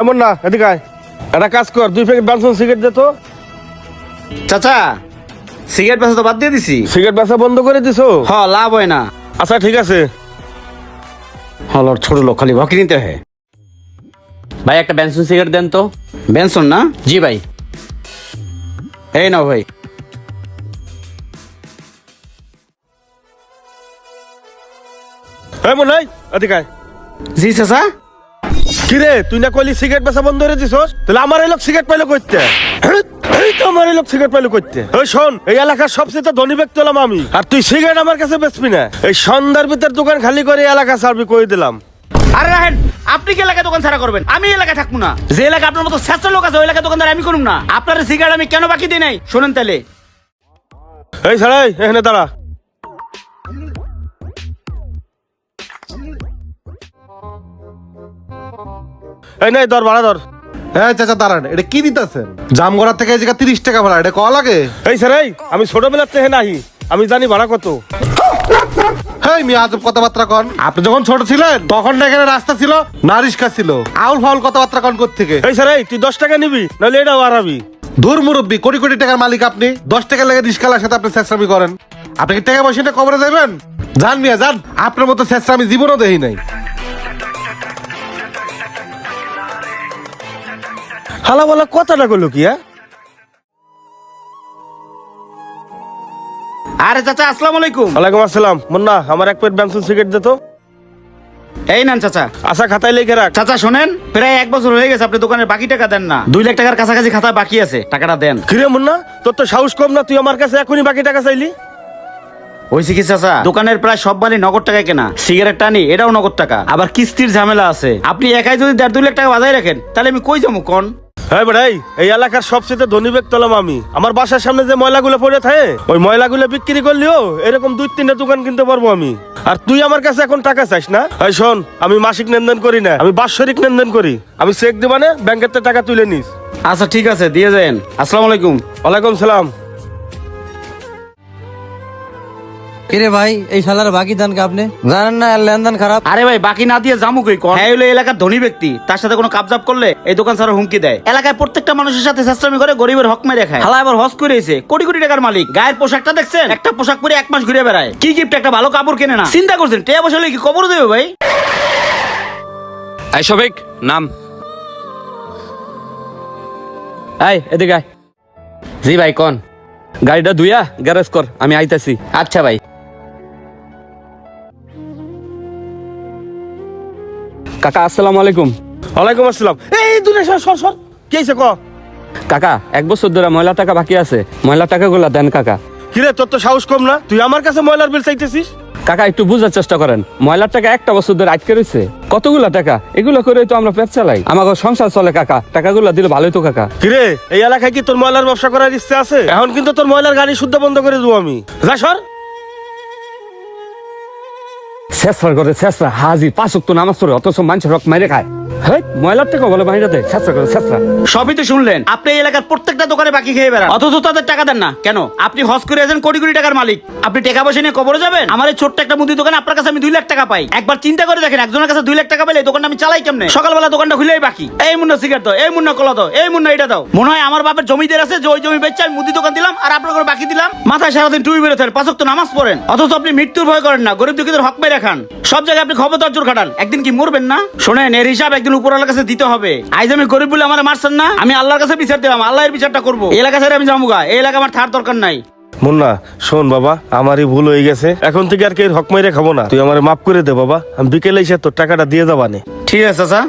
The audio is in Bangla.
এমন না, এদিকে আয়। একটা কাজ কর, 2 প্যাকেট বানসন সিগারেট দে তো। চাচা সিগারেট বেচা তো বাদ দিয়ে দিছি। সিগারেট বেচা বন্ধ করে দিছো? হ লাভ হয় না। আচ্ছা ঠিক আছে। হলর ছোট লোক খালি ভকি নিতে হয়। ভাই একটা বেনসন সিগারেট দেন তো। বেনসন না? জি ভাই। এই নাও ভাই। এমন নাই, এদিকে আয়। জি চাচা। কিরে তুই না কইলি সিগারেট বেচা বন্ধ করে দিছস, তাহলে আমার এই লোক সিগারেট পাইলো করতে। এই তো আমার এই লোক সিগারেট পাইলো করতে। ওই শোন, এই এলাকার সবচেয়ে ধনী ব্যক্তি হলাম আমি, আর তুই সিগারেট আমার কাছে বেচবি না। এই সন্ধ্যার ভিতর দোকান খালি করে এই এলাকা সার্ভি করে দিলাম। আরে রাহেন, আপনি কি এলাকায় দোকান ছাড়া করবেন? আমি এলাকায় থাকবো না। যে এলাকা আপনার মতো শ্রেষ্ঠ লোক আছে ওই এলাকায় দোকানদার আমি করুম না। আপনার সিগারেট আমি কেন বাকি দিই নাই শোনেন তাহলে। এই ছাড়াই এখানে দাঁড়া। এই নাই ধর, ভাড়া ধর। হ্যাঁ চাচা দাঁড়ান, এটা কি দিতেছেন? জামগড়া থেকে এই জায়গা 30 টাকা ভাড়া, এটা কয়া লাগে? এই ছাড়াই আমি ছোটবেলার থেকে নাহি, আমি জানি ভাড়া কত। হ্যাঁ মি আজব কথাবার্তা কন। আপনি যখন ছোট ছিলেন তখন না এখানে রাস্তা ছিল না রিক্সা ছিল? আউল ফাউল কথাবার্তা কন থেকে? এই ছাড়াই তুই 10 টাকা নিবি, নাহলে এটাও হারাবি। দূর মুরব্বী, কোটি কোটি টাকার মালিক আপনি, 10 টাকা লেগে রিক্সালার সাথে আপনি চেষ্টামি করেন? আপনি কি টাকা পয়সাটা কবরে যাবেন? যান মিয়া যান, আপনার মতো চেষ্টা আমি জীবনও দেখি নাই। হালা বলা কথাটা কইলো কি? আরে চাচা আসসালামু আলাইকুম। ওয়ালাইকুম আসসালাম। মুন্না আমার এক প্লেট বেনসন সিগারেট দে তো। এই নেন চাচা। আচ্ছা খাতায় লিখে রাখ। চাচা শোনেন, প্রায় 1 বছর হয়ে গেছে আপনি দোকানের বাকি টাকা দেন না। 2 লাখ টাকার কাছাকাছি খাতা বাকি আছে, টাকাটা দেন। কিরে মুন্না, তোর তো সাহস কম না, তুই আমার কাছে এখনই বাকি টাকা চাইলি? হয়েছে কি চাচা, দোকানের প্রায় সব মালই নগদ টাকায় কেনা। সিগারেট টানি এটাও নগদ টাকা, আবার কিস্তির ঝামেলা আছে। আপনি একাই যদি 1.5-2 লাখ টাকা বাজায় রাখেন তাহলে আমি কই যাবো কোন? হ্যাঁ ভাই, এই এলাকার সবচেয়ে ধনী ব্যক্তি হলাম আমি। আমার বাসার সামনে যে ময়লাগুলো পড়ে থাকে ওই ময়লাগুলো বিক্রি করলেও এরকম 2-3টা দোকান কিনতে পারবো আমি। আর তুই আমার কাছে এখন টাকা চাইস না? এই শোন, আমি মাসিক লেনদেন করি না, আমি বাৎসরিক লেনদেন করি। আমি চেক দিবা না, ব্যাংকের থেকে টাকা তুলে নিস। আচ্ছা ঠিক আছে, দিয়ে যান। আসসালামু আলাইকুম। ওয়ালাইকুম সালাম। কিরে ভাই, এই শালার বাকি দান কে আপনি জানেন না? এর লেনদেন খারাপ। আরে ভাই বাকি না দিয়ে জামু কই কোন? হ্যাঁ হলো এলাকার ধনী ব্যক্তি, তার সাথে কোনো কাবজাব করলে এই দোকান ছাড়া হুমকি দেয়। এলাকায় প্রত্যেকটা মানুষের সাথে চেষ্টামি করে, গরিবের হক মেরে খায়। হালা আবার হজ করেছে, কোটি কোটি টাকার মালিক। গায়ের পোশাকটা দেখছেন? একটা পোশাক পরে 1 মাস ঘুরে বেড়ায়। কি গিফট, একটা ভালো কাপড় কেনে না। চিন্তা করছেন টেয়া বসালে কি কবর দেবে ভাই? এই শফিক নাম। এই এদিকে আয়। জি ভাই কোন? গাড়িটা ধুইয়া গ্যারেজ কর, আমি আইতাছি। আচ্ছা ভাই। কাকা আসসালামু আলাইকুম। ওয়ালাইকুম আসসালাম। এই দূরে সর সর সর। কি হয়েছে ক? কাকা 1 বছর ধরে ময়লা টাকা বাকি আছে, ময়লা টাকাগুলো দেন কাকা। কিরে তোর তো সাহস কম না, তুই আমার কাছে ময়লার বিল চাইতেছিস? কাকা একটু বুঝার চেষ্টা করেন, ময়লার টাকা 1টা বছর ধরে আটকে রয়েছে। কতগুলা টাকা, এগুলো করে তো আমরা পেট চালাই, আমাকে সংসার চলে কাকা। টাকাগুলো দিলে ভালোই তো কাকা। কিরে এই এলাকায় কি তোর ময়লার ব্যবসা করার ইচ্ছে আছে? এখন কিন্তু তোর ময়লার গাড়ি শুদ্ধ বন্ধ করে দেবো আমি। যা সর। শেষরা করে শেষরা হাজি 5 ওয়াক্ত নামাজ পড়ে, অথচ মানুষের হক মাইরে খায়। হেই, ময়লার টাকা বলে বাইরে দেয়, শেষরা করে শেষরা। সবই তো শুনলেন, আপনি এই এলাকার প্রত্যেকটা দোকানে বাকি খেয়ে বেড়ান, অথচ তাদের টাকা দেন না কেন? আপনি হজ করে আছেন, কোটি কোটি টাকার মালিক। আপনি টাকা পয়সা নিয়ে কবরে যাবেন? আমার এই ছোট্ট একটা মুদি দোকানে আপনার কাছে আমি 2 লাখ টাকা পাই। একবার চিন্তা করে দেখেন, একজনের কাছে 2 লাখ টাকা পেলে এই দোকানটা আমি চালাই কেমনে? সকালবেলা দোকানটা খুলেই বাকি। এই মুন্না সিগারেট দাও, এই মুন্না কলা দাও, এই মুন্না এটা দাও। মনে হয় আমার বাপের জমিদের আছে যে ওই জমি বেচে আমি মুদি দোকান দিলাম আর আপনার করে বাকি দিলাম। মাথায় সারাদিন টুই বেরোতেন, 5 ওয়াক্ত নামাজ পড়েন, অথচ আপনি মৃত্যুর ভয় করেন না, গরিব দুঃখীদের হক মেরে খান। সব জায়গায় আপনি খবরদার জোর খাটান, একদিন কি মরবেন না? শোনেন, এর হিসাব একদিন উপরওয়ালার কাছে দিতে হবে। আজ আমি গরিব বলে আমার মারছেন না, আমি আল্লাহর কাছে বিচার দিলাম, আল্লাহ এর বিচারটা করবো। এই এলাকা ছেড়ে আমি যাবো, এই এলাকা আমার থার দরকার নাই। মুন্না শোন বাবা, আমারই ভুল হয়ে গেছে, এখন থেকে আর কে হক মেরে খাবো না। তুই আমার মাফ করে দে বাবা, আমি বিকেলে এসে তোর টাকাটা দিয়ে যাবানে। ঠিক আছে চাচা।